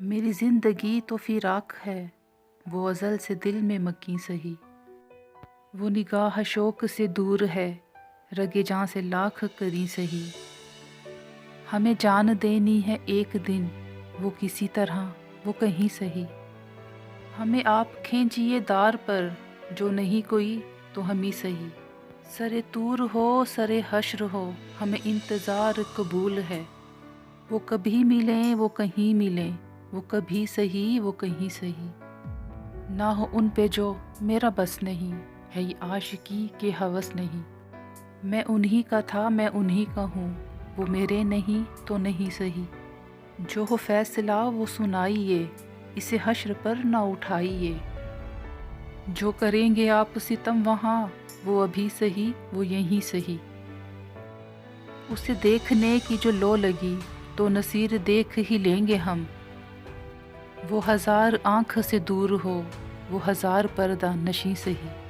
میری زندگی تو فراق ہے، وہ ازل سے دل میں مکی سہی۔ وہ نگاہ شوق سے دور ہے، رگے جاں سے لاکھ کری سہی۔ ہمیں جان دینی ہے ایک دن، وہ کسی طرح وہ کہیں سہی۔ ہمیں آپ کھینچیے دار پر، جو نہیں کوئی تو ہمیں سہی۔ سرے طور ہو سرے حشر ہو، ہمیں انتظار قبول ہے۔ وہ کبھی ملیں وہ کہیں ملیں، وہ کبھی سہی وہ کہیں سہی۔ نہ ہو ان پہ جو میرا بس نہیں، ہے یہ عاشقی کے ہوس نہیں۔ میں انہی کا تھا میں انہی کا ہوں، وہ میرے نہیں تو نہیں سہی۔ جو ہو فیصلہ وہ سنائیے، اسے حشر پر نہ اٹھائیے۔ جو کریں گے آپ ستم وہاں، وہ ابھی سہی وہ یہیں سہی۔ اسے دیکھنے کی جو لو لگی، تو نصیر دیکھ ہی لیں گے ہم۔ وہ ہزار آنکھ سے دور ہو، وہ ہزار پردہ نشیں سہی۔